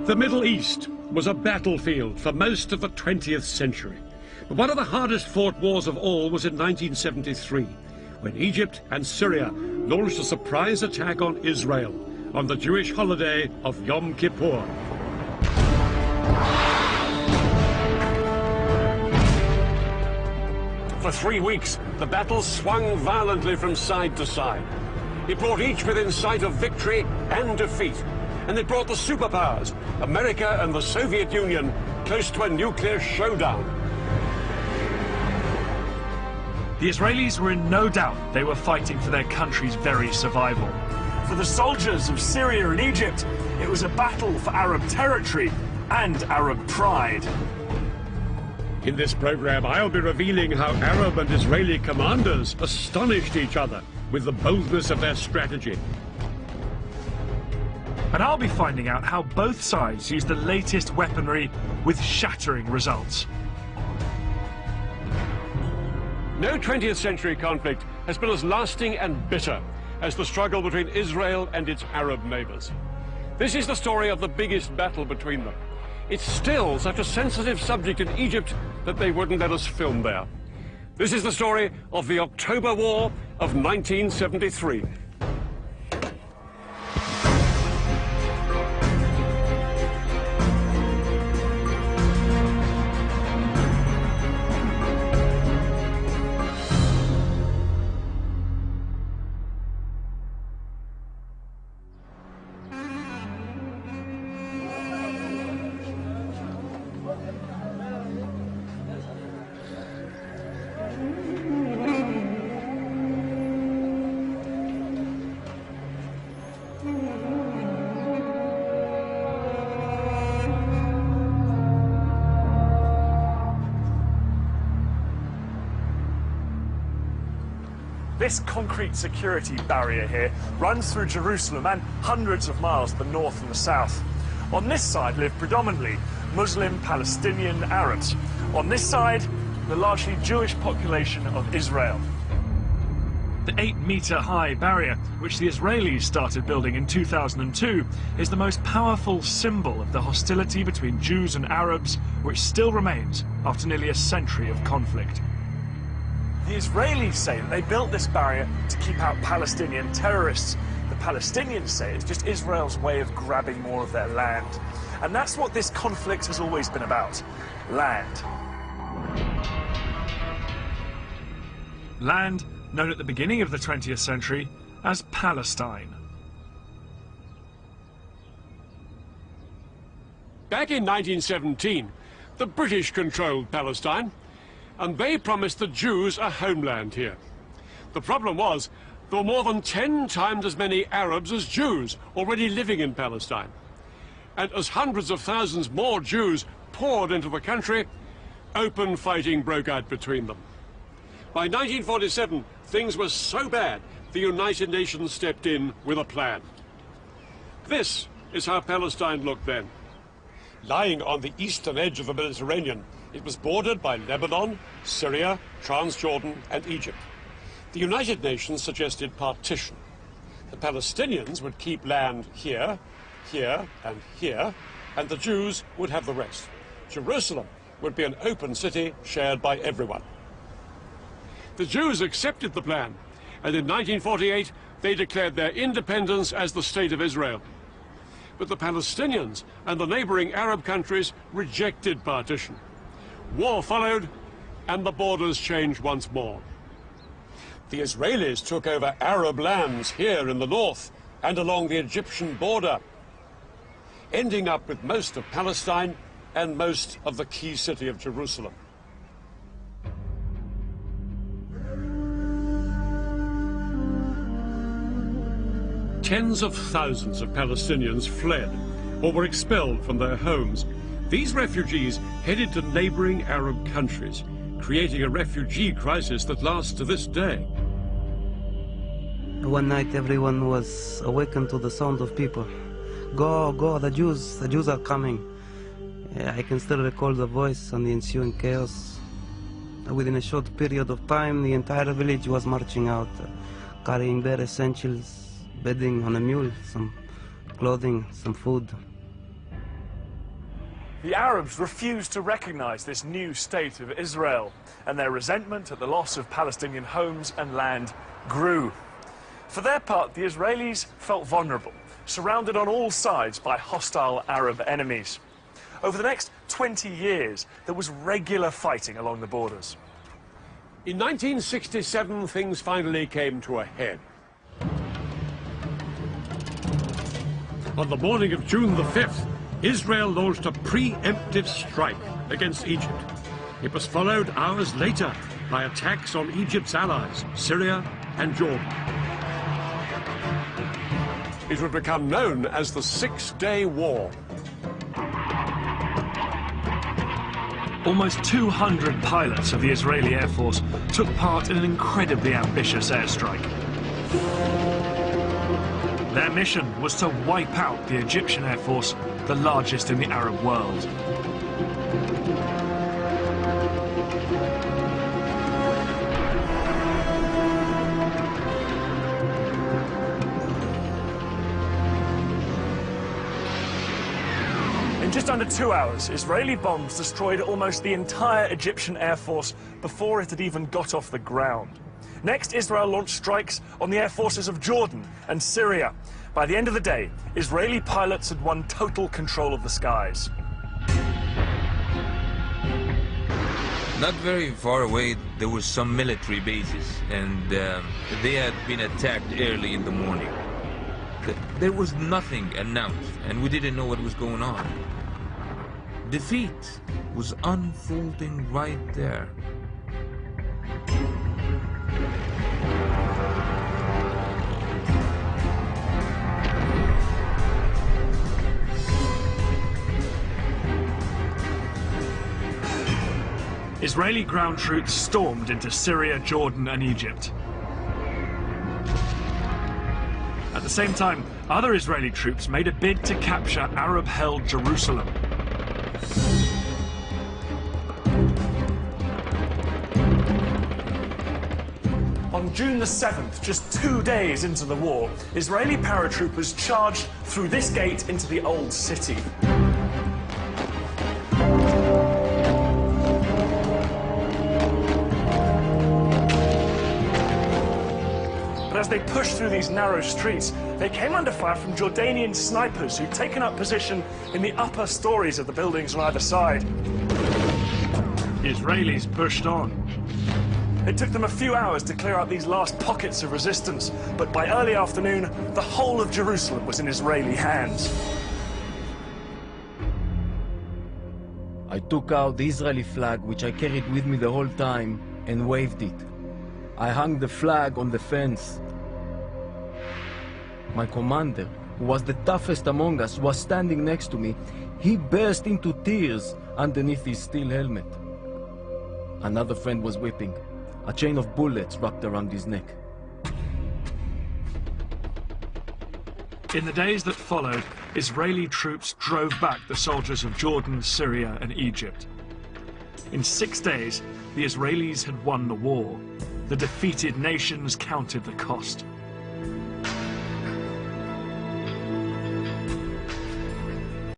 The Middle East was a battlefield for most of the 20th century. But one of the hardest fought wars of all was in 1973, when Egypt and Syria launched a surprise attack on Israel on the Jewish holiday of Yom Kippur. For 3 weeks, the battle swung violently from side to side. It brought each within sight of victory and defeat. And it brought the superpowers, America and the Soviet Union, close to a nuclear showdown. The Israelis were in no doubt they were fighting for their country's very survival. For the soldiers of Syria and Egypt, it was a battle for Arab territory and Arab pride. In this program, I'll be revealing how Arab and Israeli commanders astonished each other with the boldness of their strategy. And I'll be finding out how both sides used the latest weaponry with shattering results. No 20th century conflict has been as lasting and bitter as the struggle between Israel and its Arab neighbors. This is the story of the biggest battle between them. It's still such a sensitive subject in Egypt that they wouldn't let us film there. This is the story of the October War of 1973. This concrete security barrier here runs through Jerusalem and hundreds of miles to the north and the south. On this side live predominantly Muslim Palestinian Arabs. On this side, the largely Jewish population of Israel. The 8-meter-high barrier, which the Israelis started building in 2002, is the most powerful symbol of the hostility between Jews and Arabs, which still remains after nearly a century of conflict. The Israelis say that they built this barrier to keep out Palestinian terrorists. The Palestinians say it's just Israel's way of grabbing more of their land. And that's what this conflict has always been about: land. Land known at the beginning of the 20th century as Palestine. Back in 1917, the British controlled Palestine, and they promised the Jews a homeland here. The problem was, there were more than 10 times as many Arabs as Jews already living in Palestine. And as hundreds of thousands more Jews poured into the country, open fighting broke out between them. By 1947, things were so bad, the United Nations stepped in with a plan. This is how Palestine looked then. Lying on the eastern edge of the Mediterranean, it was bordered by Lebanon, Syria, Transjordan, and Egypt. The United Nations suggested partition. The Palestinians would keep land here, here, and here, and the Jews would have the rest. Jerusalem would be an open city shared by everyone. The Jews accepted the plan, and in 1948 they declared their independence as the State of Israel. But the Palestinians and the neighboring Arab countries rejected partition. War followed, and the borders changed once more. The Israelis took over Arab lands here in the north and along the Egyptian border, ending up with most of Palestine and most of the key city of Jerusalem. Tens of thousands of Palestinians fled or were expelled from their homes. These refugees headed to neighboring Arab countries, creating a refugee crisis that lasts to this day. One night everyone was awakened to the sound of people. Go, go, the Jews are coming. I can still recall the voice and the ensuing chaos. Within a short period of time, the entire village was marching out, carrying bare essentials, bedding on a mule, some clothing, some food. The Arabs refused to recognize this new state of Israel, and their resentment at the loss of Palestinian homes and land grew. For their part, the Israelis felt vulnerable, surrounded on all sides by hostile Arab enemies. Over the next 20 years, there was regular fighting along the borders. In 1967, things finally came to a head. On the morning of June the 5th, Israel launched a preemptive strike against Egypt. It was followed hours later by attacks on Egypt's allies, Syria and Jordan. It would become known as the Six-Day War. Almost 200 pilots of the Israeli Air Force took part in an incredibly ambitious airstrike. Their mission was to wipe out the Egyptian Air Force, the largest in the Arab world. In just under 2 hours, Israeli bombs destroyed almost the entire Egyptian Air Force before it had even got off the ground. Next, Israel launched strikes on the air forces of Jordan and Syria. By the end of the day, Israeli pilots had won total control of the skies. Not very far away, there were some military bases, and they had been attacked early in the morning. There was nothing announced, and we didn't know what was going on. Defeat was unfolding right there. Israeli ground troops stormed into Syria, Jordan, and Egypt. At the same time, other Israeli troops made a bid to capture Arab-held Jerusalem. On June the 7th, just 2 days into the war, Israeli paratroopers charged through this gate into the old city. But as they pushed through these narrow streets, they came under fire from Jordanian snipers who'd taken up position in the upper stories of the buildings on either side. The Israelis pushed on. It took them a few hours to clear out these last pockets of resistance, but by early afternoon, the whole of Jerusalem was in Israeli hands. I took out the Israeli flag, which I carried with me the whole time, and waved it. I hung the flag on the fence. My commander, who was the toughest among us, was standing next to me. He burst into tears underneath his steel helmet. Another friend was weeping. A chain of bullets wrapped around his neck. In the days that followed, Israeli troops drove back the soldiers of Jordan, Syria, and Egypt. In 6 days, the Israelis had won the war. The defeated nations counted the cost.